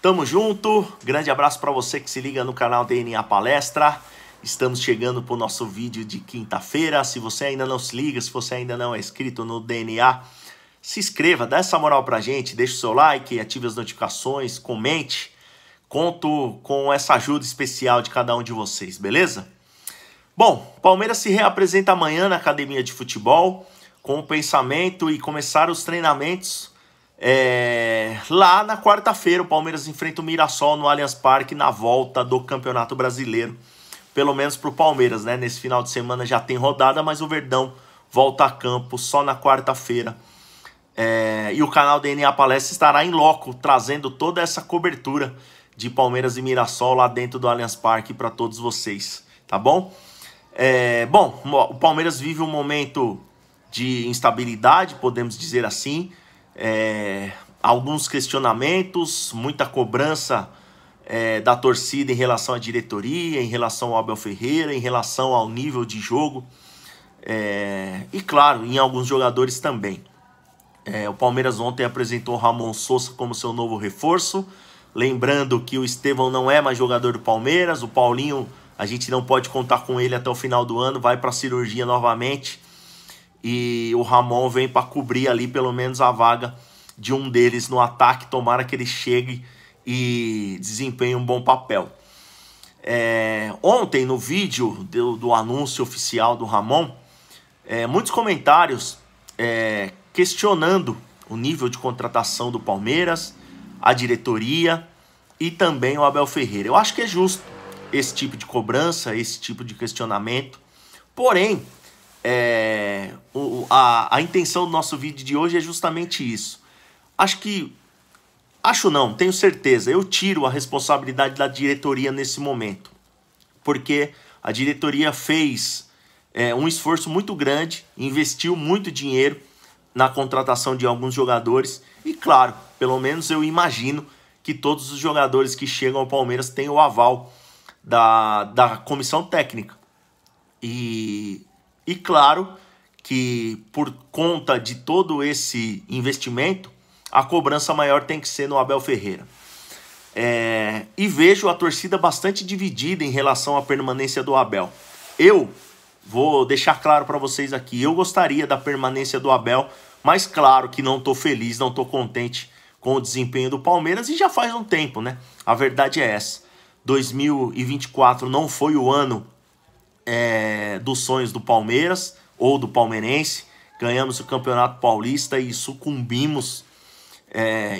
Tamo junto, grande abraço para você que se liga no canal DNA Palestra. Estamos chegando pro nosso vídeo de quinta-feira. Se você ainda não se liga, se você ainda não é inscrito no DNA, se inscreva, dá essa moral pra gente, deixa o seu like, ative as notificações, comente. Conto com essa ajuda especial de cada um de vocês, beleza? Bom, Palmeiras se reapresenta amanhã na academia de futebol com o pensamento e começar os treinamentos lá na quarta-feira. O Palmeiras enfrenta o Mirassol no Allianz Parque na volta do Campeonato Brasileiro. Pelo menos para o Palmeiras, né? Nesse final de semana já tem rodada, mas o Verdão volta a campo só na quarta-feira. E o canal DNA Palestra estará em loco, trazendo toda essa cobertura de Palmeiras e Mirassol lá dentro do Allianz Parque para todos vocês, tá bom? Bom, o Palmeiras vive um momento de instabilidade, podemos dizer assim. Alguns questionamentos, muita cobrança da torcida em relação à diretoria, em relação ao Abel Ferreira, em relação ao nível de jogo e claro, em alguns jogadores também. O Palmeiras ontem apresentou o Ramon Sousa como seu novo reforço, lembrando que o Estevão não é mais jogador do Palmeiras. O Paulinho, a gente não pode contar com ele até o final do ano, vai para a cirurgia novamente, e o Ramon vem para cobrir ali pelo menos a vaga de um deles no ataque. Tomara que ele chegue e desempenhe um bom papel. Ontem no vídeo do anúncio oficial do Ramon, muitos comentários questionando o nível de contratação do Palmeiras, a diretoria e também o Abel Ferreira. Eu acho que é justo esse tipo de cobrança, esse tipo de questionamento. Porém, a intenção do nosso vídeo de hoje é justamente isso. Tenho certeza, eu tiro a responsabilidade da diretoria nesse momento, porque a diretoria fez um esforço muito grande, investiu muito dinheiro na contratação de alguns jogadores e, claro, pelo menos eu imagino que todos os jogadores que chegam ao Palmeiras têm o aval da comissão técnica. E claro que por conta de todo esse investimento, a cobrança maior tem que ser no Abel Ferreira. E vejo a torcida bastante dividida em relação à permanência do Abel. Eu vou deixar claro para vocês aqui, eu gostaria da permanência do Abel, mas claro que não estou feliz, não estou contente com o desempenho do Palmeiras, e já faz um tempo, né? A verdade é essa. 2024 não foi o ano dos sonhos do Palmeiras ou do palmeirense. Ganhamos o Campeonato Paulista e sucumbimos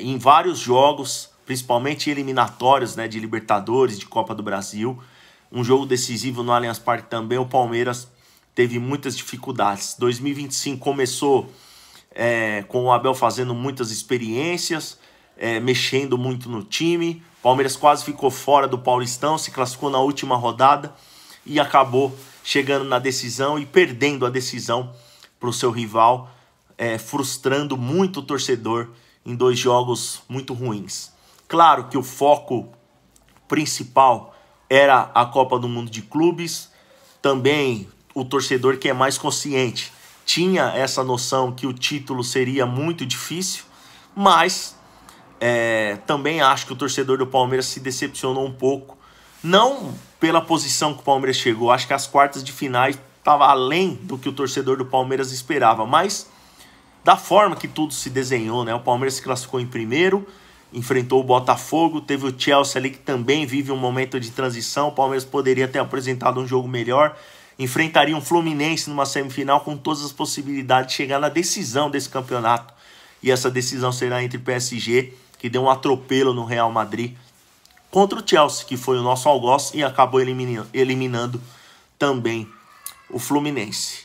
em vários jogos, principalmente eliminatórios, né, de Libertadores, de Copa do Brasil. Um jogo decisivo no Allianz Parque também, o Palmeiras teve muitas dificuldades. 2025 começou com o Abel fazendo muitas experiências, mexendo muito no time. O Palmeiras quase ficou fora do Paulistão, se classificou na última rodada e acabou chegando na decisão e perdendo a decisão para o seu rival, frustrando muito o torcedor em 2 jogos muito ruins. Claro que o foco principal era a Copa do Mundo de Clubes. Também o torcedor que é mais consciente tinha essa noção que o título seria muito difícil, mas também acho que o torcedor do Palmeiras se decepcionou um pouco, não pela posição que o Palmeiras chegou, acho que as quartas de finais estava além do que o torcedor do Palmeiras esperava, mas da forma que tudo se desenhou, né? O Palmeiras se classificou em primeiro, enfrentou o Botafogo, teve o Chelsea ali que também vive um momento de transição. O Palmeiras poderia ter apresentado um jogo melhor, enfrentaria um Fluminense numa semifinal com todas as possibilidades de chegar na decisão desse campeonato, e essa decisão será entre PSG, que deu um atropelo no Real Madrid, contra o Chelsea, que foi o nosso algoz e acabou eliminando também o Fluminense.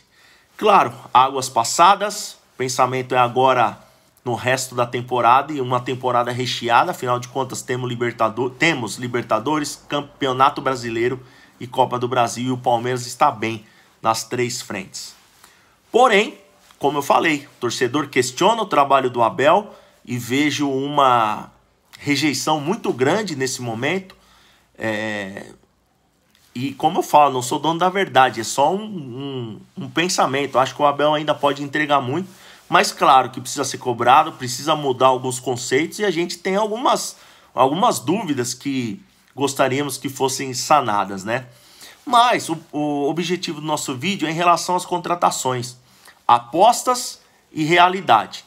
Claro, águas passadas, o pensamento é agora no resto da temporada, e uma temporada recheada. Afinal de contas temos Libertadores, Campeonato Brasileiro e Copa do Brasil, e o Palmeiras está bem nas 3 frentes. Porém, como eu falei, o torcedor questiona o trabalho do Abel e vejo uma rejeição muito grande nesse momento. E como eu falo, não sou dono da verdade, é só um pensamento. Acho que o Abel ainda pode entregar muito, mas claro que precisa ser cobrado, precisa mudar alguns conceitos, e a gente tem algumas algumas dúvidas que gostaríamos que fossem sanadas, né? Mas o objetivo do nosso vídeo é em relação às contratações, apostas e realidade.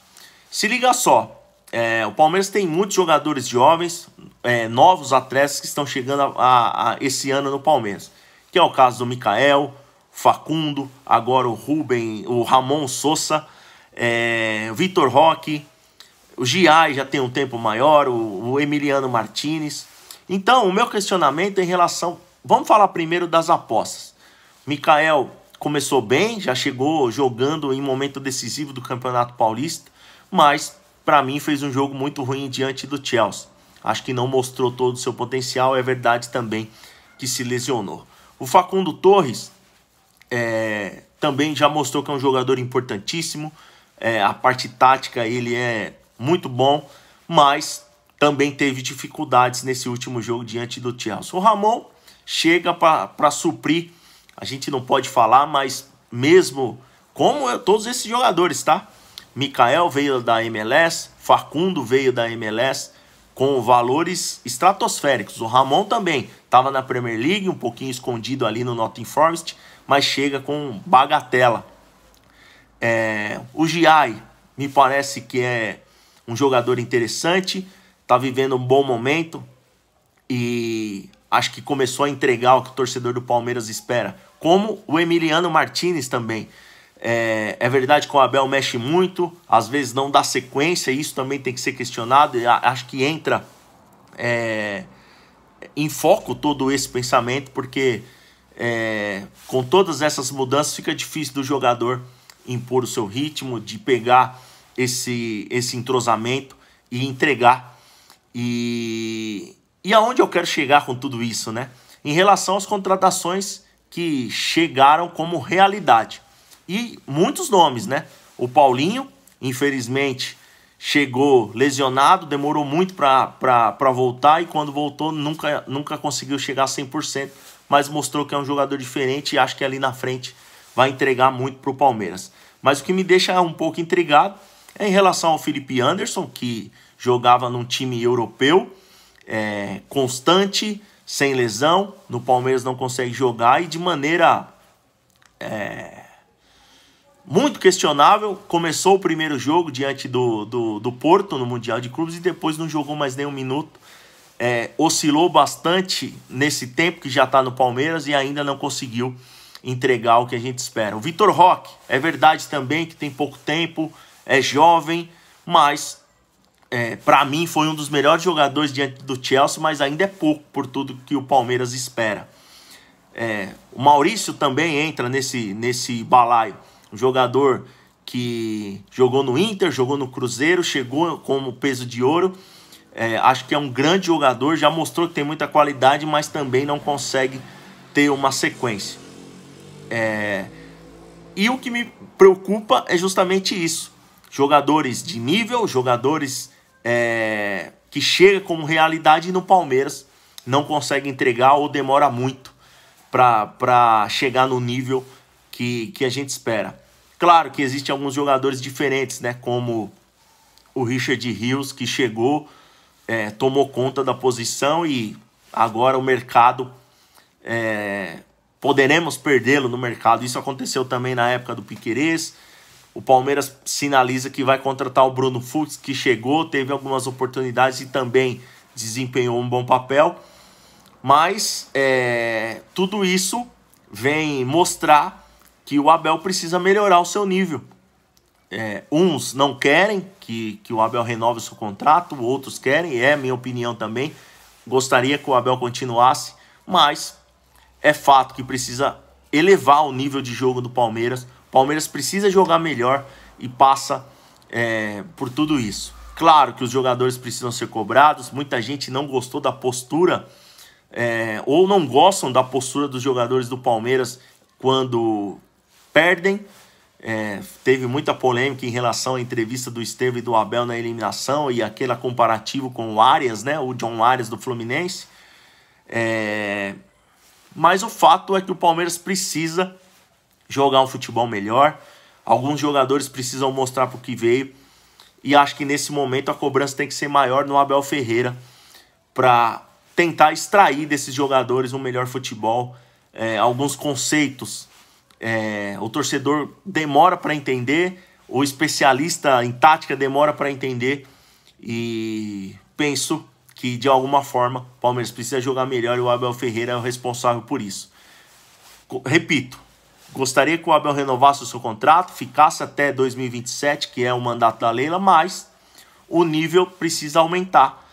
Se liga só, o Palmeiras tem muitos jogadores jovens, novos atletas que estão chegando esse ano no Palmeiras, que é o caso do Mikael, Facundo, agora o Ramon Sosa, o Vitor Roque, o Giai já tem um tempo maior, o Emiliano Martinez. Então, o meu questionamento é em relação... Vamos falar primeiro das apostas. Mikael começou bem, já chegou jogando em momento decisivo do Campeonato Paulista, mas para mim fez um jogo muito ruim diante do Chelsea. Acho que não mostrou todo o seu potencial, é verdade também que se lesionou. O Facundo Torres também já mostrou que é um jogador importantíssimo, a parte tática ele é muito bom, mas também teve dificuldades nesse último jogo diante do Chelsea. O Ramon chega para suprir, a gente não pode falar, mas mesmo como todos esses jogadores, tá? Mikael veio da MLS, Facundo veio da MLS com valores estratosféricos. O Ramon também estava na Premier League, um pouquinho escondido ali no Nottingham Forest, mas chega com bagatela. O Giai me parece que é um jogador interessante, está vivendo um bom momento e acho que começou a entregar o que o torcedor do Palmeiras espera. Como o Emiliano Martinez também. É verdade que o Abel mexe muito, às vezes não dá sequência, isso também tem que ser questionado. Acho que entra em foco todo esse pensamento, porque com todas essas mudanças fica difícil do jogador impor o seu ritmo, de pegar esse entrosamento e entregar. E aonde eu quero chegar com tudo isso, né? Em relação às contratações que chegaram como realidade. E muitos nomes, né? O Paulinho, infelizmente, chegou lesionado, demorou muito para voltar, e quando voltou nunca conseguiu chegar a 100%, mas mostrou que é um jogador diferente e acho que ali na frente vai entregar muito para o Palmeiras. Mas o que me deixa um pouco intrigado é em relação ao Felipe Anderson, que jogava num time europeu, constante, sem lesão, no Palmeiras não consegue jogar e de maneira muito questionável. Começou o primeiro jogo diante do Porto no Mundial de Clubes e depois não jogou mais nem um minuto. Oscilou bastante nesse tempo que já está no Palmeiras e ainda não conseguiu entregar o que a gente espera. O Vitor Roque, é verdade também que tem pouco tempo, é jovem, mas para mim foi um dos melhores jogadores diante do Chelsea, mas ainda é pouco por tudo que o Palmeiras espera. O Maurício também entra nesse balaio, um jogador que jogou no Inter, jogou no Cruzeiro, chegou como peso de ouro. Acho que é um grande jogador, já mostrou que tem muita qualidade, mas também não consegue ter uma sequência. E o que me preocupa é justamente isso. Jogadores de nível, jogadores que chegam como realidade e no Palmeiras não consegue entregar ou demora muito para chegar no nível que a gente espera. Claro que existem alguns jogadores diferentes, né? Como o Richard Rios, que chegou, tomou conta da posição e agora o mercado... poderemos perdê-lo no mercado. Isso aconteceu também na época do Piquerez. O Palmeiras sinaliza que vai contratar o Bruno Fuchs, que chegou, teve algumas oportunidades e também desempenhou um bom papel. Mas tudo isso vem mostrar que o Abel precisa melhorar o seu nível. Uns não querem que o Abel renove o seu contrato, outros querem, é minha opinião também. Gostaria que o Abel continuasse, mas é fato que precisa elevar o nível de jogo do Palmeiras. O Palmeiras precisa jogar melhor e passa por tudo isso. Claro que os jogadores precisam ser cobrados. Muita gente não gostou da postura ou não gostam da postura dos jogadores do Palmeiras quando perdem. Teve muita polêmica em relação à entrevista do Estevão e do Abel na eliminação e aquele comparativo com o Arias, né? O John Arias do Fluminense. Mas o fato é que o Palmeiras precisa jogar um futebol melhor. Alguns jogadores precisam mostrar para o que veio. E acho que nesse momento a cobrança tem que ser maior no Abel Ferreira, para tentar extrair desses jogadores um melhor futebol, alguns conceitos. O torcedor demora para entender, o especialista em tática demora para entender, e penso que de alguma forma o Palmeiras precisa jogar melhor e o Abel Ferreira é o responsável por isso. Repito, gostaria que o Abel renovasse o seu contrato, ficasse até 2027, que é o mandato da Leila, mas o nível precisa aumentar.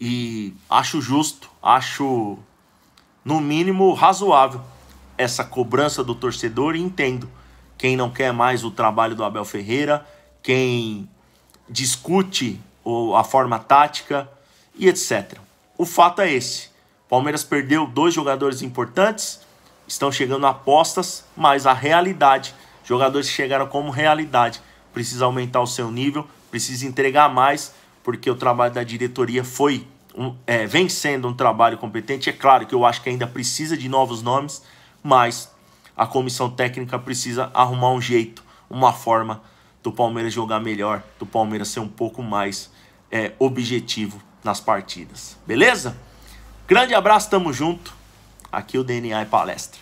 E acho justo, acho no mínimo razoável essa cobrança do torcedor, e entendo quem não quer mais o trabalho do Abel Ferreira, quem discute a forma tática e etc. O fato é esse: Palmeiras perdeu 2 jogadores importantes, estão chegando apostas, mas a realidade, jogadores que chegaram como realidade, precisa aumentar o seu nível, precisa entregar mais, porque o trabalho da diretoria vem sendo um trabalho competente. É claro que eu acho que ainda precisa de novos nomes, mas a comissão técnica precisa arrumar um jeito, uma forma do Palmeiras jogar melhor, do Palmeiras ser um pouco mais objetivo nas partidas. Beleza? Grande abraço, tamo junto. Aqui o DNA é Palestra.